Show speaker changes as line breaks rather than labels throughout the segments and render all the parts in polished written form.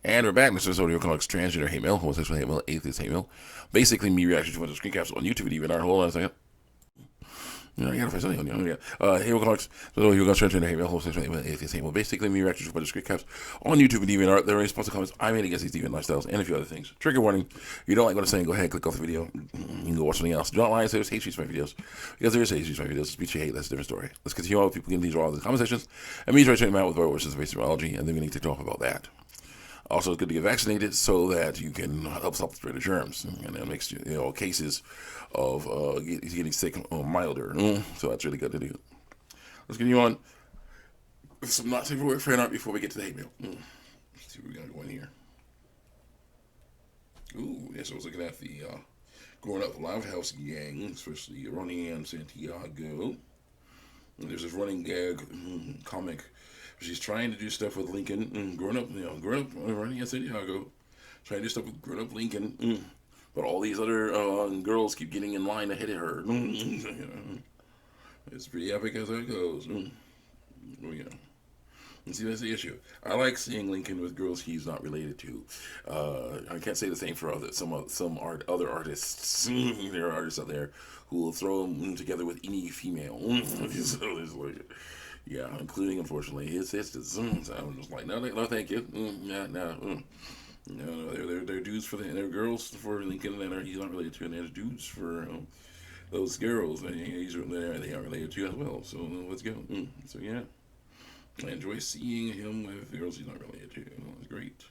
And we're back. This is Audio Comics Transgender Hate Mail, Homosexual Hate Mail, Atheist Hate Mail. Basically, me reaction to a bunch of screen caps on YouTube and even hold on a second. You know, I gotta find something on you. Hate Comics, so you're gonna Transgender Hate Mail, Homosexual Hate Mail, Atheist Hate Mail. Basically, me reaction to a bunch of screen caps on YouTube and even art. There are responsive comments I made against these deviant lifestyles and a few other things. Trigger warning. If you don't like what I'm saying, go ahead, click off the video. You can go watch something else. Do not lie and say there's hate speech in my videos. Because there is hate speech in my videos. Speech you hate, that's a different story. Let's continue on with people getting these raw in the comment sections. And me trying to them out with our wishes of basic biology, and then we need to talk about that. Also, it's good to get vaccinated so that you can help stop the spread of germs, and it makes cases of getting sick milder. So that's really good to do. Let's continue on with some not safe for work fan art before we get to the hate mail. Let's see what we got going here. Ooh, yes, I was looking at the growing up Loud House gang, especially Ronnie and Santiago. And there's this running gag comic. She's trying to do stuff with Lincoln, grown up running in Santiago, trying to do stuff with grown up Lincoln, but all these other girls keep getting in line ahead of her. It's pretty epic as it goes. Oh yeah. And see, that's the issue. I like seeing Lincoln with girls he's not related to. I can't say the same for other artists. There are artists out there who will throw them together with any female. Yeah, including, unfortunately, his sisters. So I'm just like, no, thank you. No, they're dudes they're girls for Lincoln that he's not related to, and there's dudes for those girls that they are related to as well. So let's go. So yeah, I enjoy seeing him with girls he's not related to. It's great.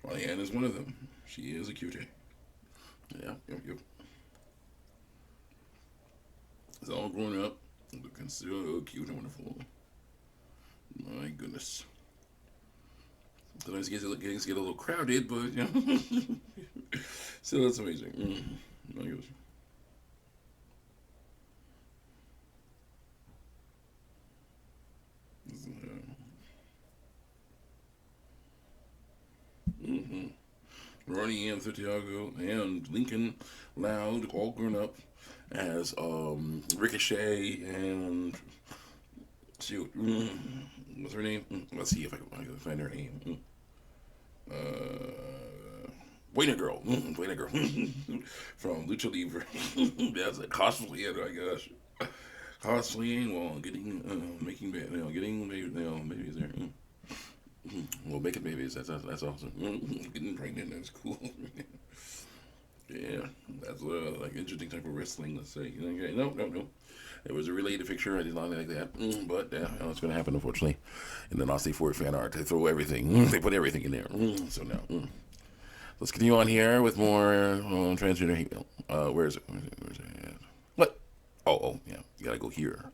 Ronnie Ann is one of them. She is a cutie. Yeah, yep. It's all grown up, looking so cute and wonderful. My goodness. Sometimes things get a little crowded, but still, that's amazing. My goodness. Ronnie and Santiago and Lincoln Loud, all grown up as Ricochet and shoot, what's her name? Let's see if I can find her name. Wayne Girl, from Lucha Libre. That's a costly, I guess. Cosplaying while making babies there. Well, making babies, that's awesome. Getting pregnant, that's cool. Yeah, that's like interesting type of wrestling, let's say. Okay, no. It was a related picture. I did not like that. But it's going to happen, unfortunately. In the Nazi Ford fan art, they throw everything. They put everything in there. So now, let's continue on here with more transgender hate mail. Where is it? Where's it? What? Oh, yeah. You got to go here.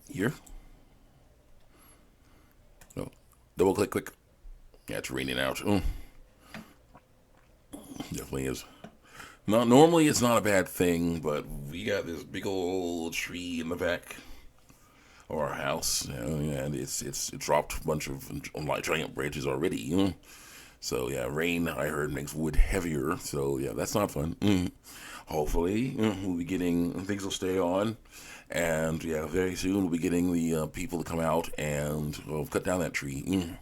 Here? No. Double click, quick. Yeah, it's raining out. Definitely is. Now, normally it's not a bad thing, but we got this big old tree in the back of our house, and it's dropped a bunch of giant branches already. So yeah, rain I heard makes wood heavier. So yeah, that's not fun. Hopefully, we'll be getting things will stay on, and yeah, very soon we'll be getting the people to come out and cut down that tree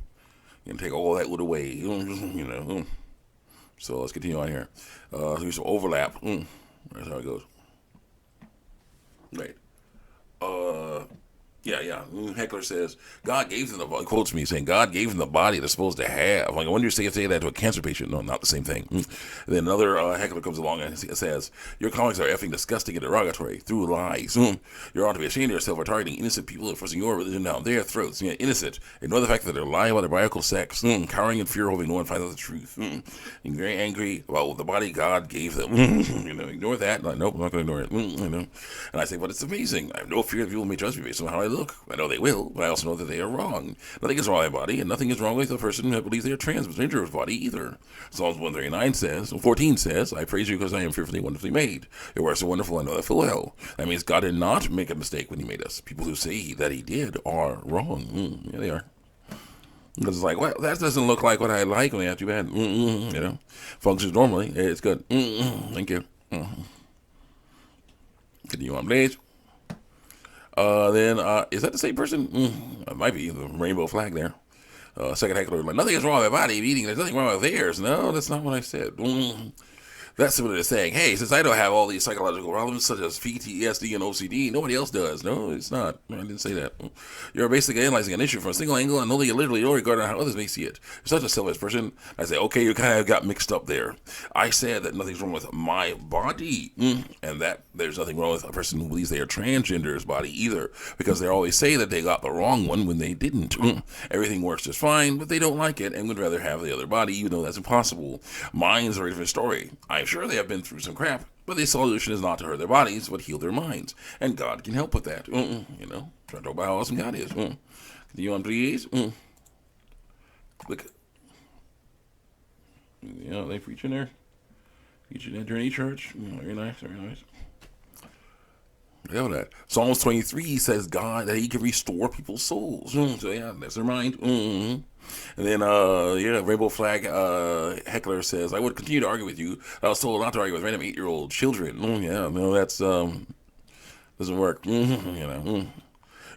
and take all that wood away. So let's continue on here. Here's some overlap. That's how it goes. Right. Yeah. Heckler says, God gave them the body, quotes me saying, God gave them the body they're supposed to have. Like, I wonder if you say that to a cancer patient. No, not the same thing. Then another heckler comes along and says, your comics are effing disgusting and derogatory through lies. You ought to be ashamed of yourself for targeting innocent people and forcing your religion down their throats. Innocent. Ignore the fact that they're lying about their biological sex, cowering in fear, hoping no one finds out the truth. Being very angry about the body God gave them. Ignore that. Like, nope, I'm not going to ignore it. And I say, but it's amazing. I have no fear that people may judge me based on how I look. I know they will, but I also know that they are wrong. Nothing is wrong with my body, and nothing is wrong with the person who believes they are transgender of body either. Psalms 14 says, I praise you because I am fearfully and wonderfully made. Your works are wonderful, I know that full well. That means God did not make a mistake when he made us. People who say that he did are wrong. Yeah, they are. Because it's like, well, that doesn't look like what I like. Well, yeah, too bad. Functions normally. It's good. Thank you. Continue on, please. Then, is that the same person? It might be the rainbow flag there. Second heckler, like, nothing is wrong with my body eating. There's nothing wrong with theirs. No, that's not what I said. That's similar to saying, hey, since I don't have all these psychological problems such as PTSD and OCD, nobody else does. No, it's not. I didn't say that. You're basically analyzing an issue from a single angle and only literally don't regard how others may see it. You're such a selfish person. I say, okay, you kind of got mixed up there. I said that nothing's wrong with my body, and that there's nothing wrong with a person who believes they are transgender's body either, because they always say that they got the wrong one when they didn't. Everything works just fine, but they don't like it and would rather have the other body, even though that's impossible. Mine's a different story. I'm sure they have been through some crap, but the solution is not to hurt their bodies, but heal their minds. And God can help with that. You know, try to talk about how awesome God is. Continue on, please. Click. Yeah, they preaching there. Preaching at Journey Church. Very nice, very nice. Yeah, that. Psalms 23 says God that He can restore people's souls. So yeah, that's their mind. And then Rainbow Flag Heckler says, I would continue to argue with you. I was told not to argue with random 8-year-old children. Yeah, no, that's doesn't work. You know.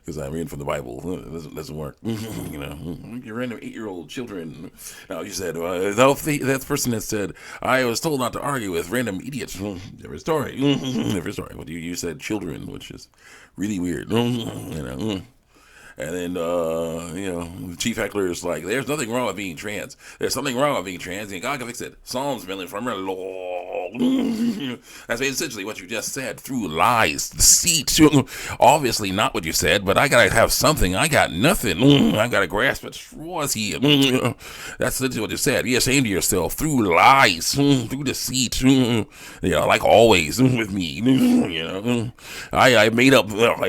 Because I'm reading from the Bible. It doesn't work. You know, your random 8-year-old children. Now, you said, that person that said, I was told not to argue with random idiots. Different story. Different story. But you said children, which is really weird. You know. And then, the chief heckler is like, there's nothing wrong with being trans. There's something wrong with being trans, and God can fix it. Psalms million from her Lord. That's essentially what you just said, through lies, deceit. Obviously not what you said, but I gotta have something. I got nothing. I gotta grasp at straws here. That's essentially what you said. Be ashamed of yourself through lies, through deceit. Like always with me. I made up, rumors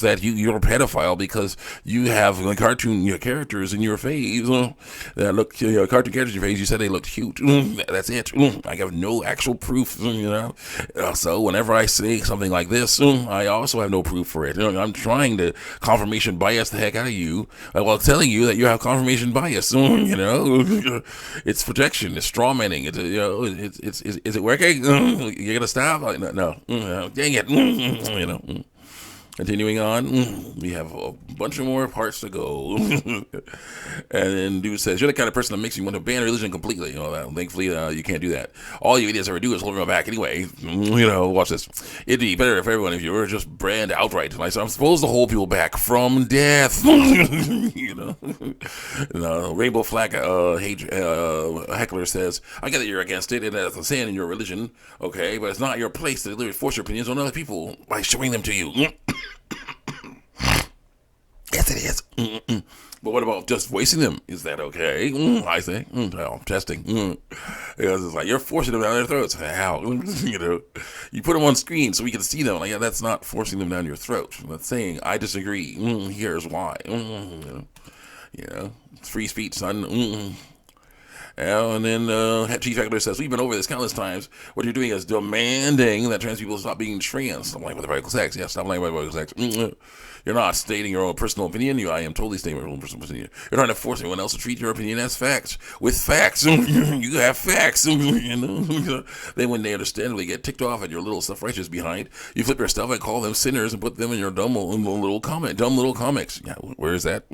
that you're a pedophile because you have cartoon characters in your face that look cartoon characters in your face. You said they looked cute. That's it. I have no actual proof. So whenever I say something like this, I also have no proof for it. I'm trying to confirmation bias the heck out of you while telling you that you have confirmation bias. It's protection. It's straw manning. Is it working? You gonna stop? No. Dang it. Continuing on, we have a bunch of more parts to go. And then dude says, you're the kind of person that makes you want to ban religion completely. Thankfully, you can't do that. All you idiots ever do is hold me back anyway. Watch this. It'd be better if everyone, if you were just brand outright. Like, so I'm supposed to hold people back from death. Rainbow Flag Heckler says, I get that you're against it, and that's a sin in your religion, okay, but it's not your place to literally force your opinions on other people by showing them to you. Yes, it is. But what about just voicing them? Is that okay? I say, testing. Because it's like you're forcing them down their throats. How? You put them on screen so we can see them. Like, that's not forcing them down your throat. That's saying I disagree. Here's why. It's free speech, son. And then Chief Heckler says, we've been over this countless times. What you're doing is demanding that trans people stop being trans. Stop lying about biological sex. Yeah, stop lying about biological sex. You're not stating your own personal opinion. I am totally stating my own personal opinion. You're trying to force anyone else to treat your opinion as facts. With facts. You have facts. Then when they understandably get ticked off at your little self-righteous behind, you flip your stuff and call them sinners and put them in your dumb little comics. Yeah, where is that?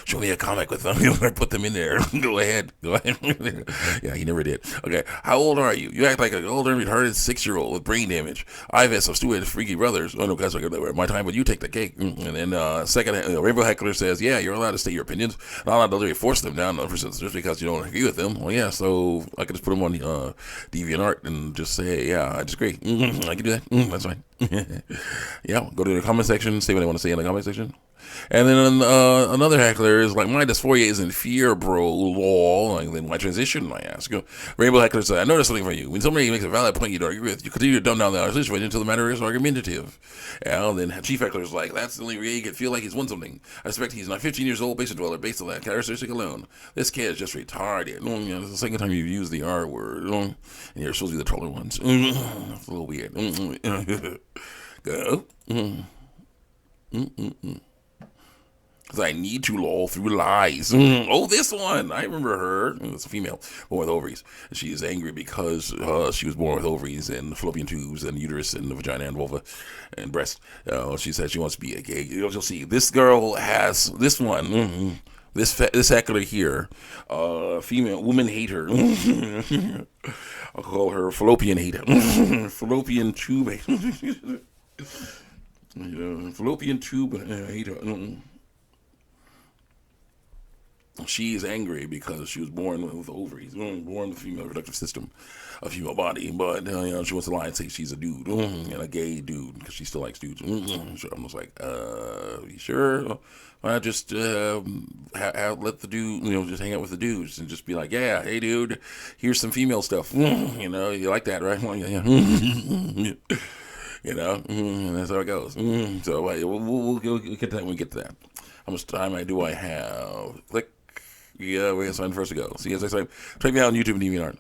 Show me a comic with them. Put them in there. Go ahead. Yeah, he never did. Okay, how old are you? You act like an older, retarded 6-year-old with brain damage. I've had some stupid, freaky brothers. Oh no, guys, my time, but you take the cake. And then second, Rainbow Heckler says, yeah, you're allowed to state your opinions. Not allowed to literally force them down just because you don't agree with them. Well, yeah, so I could just put them on DeviantArt and just say, yeah, I disagree. I can do that. That's fine. Yeah, go to the comment section, say what they want to say in the comment section. And then another heckler is like, my dysphoria is in fear, bro. Lol. Like, then why transition? I ask. Rainbow Heckler said, I noticed something from you. When somebody makes a valid point you don't agree with, you continue to dumb down the situation until the matter is argumentative. And then Chief Heckler is like, that's the only way you can feel like he's won something. I suspect he's not 15 years old, basement dweller, based on that characteristic alone. This kid is just retarded. It's the second time you've used the R word. And you're supposed to be the troller ones. It's a little weird. Go. because I need to lull through lies. Oh, this one. I remember her. It's a female, born with ovaries. She is angry because she was born with ovaries and fallopian tubes and uterus and the vagina and vulva and breast. She said she wants to be a gay. You'll see. This girl has this one. This heckler here, female woman hater. I'll call her fallopian hater. Fallopian tube hater. Fallopian tube hater. She is angry because she was born with ovaries, born with a female reproductive system, a female body, but she wants to lie and say she's a dude, and a gay dude, because she still likes dudes. So I'm just like, you sure? Why not just let the dude, just hang out with the dudes and just be like, yeah, hey dude, here's some female stuff. You like that, right? Well, yeah. And that's how it goes. So we'll get to that when we get to that. How much time do I have? Click. Yeah, wait, it's time for us to go. See you guys next time. Check me out on YouTube and DeviantArt.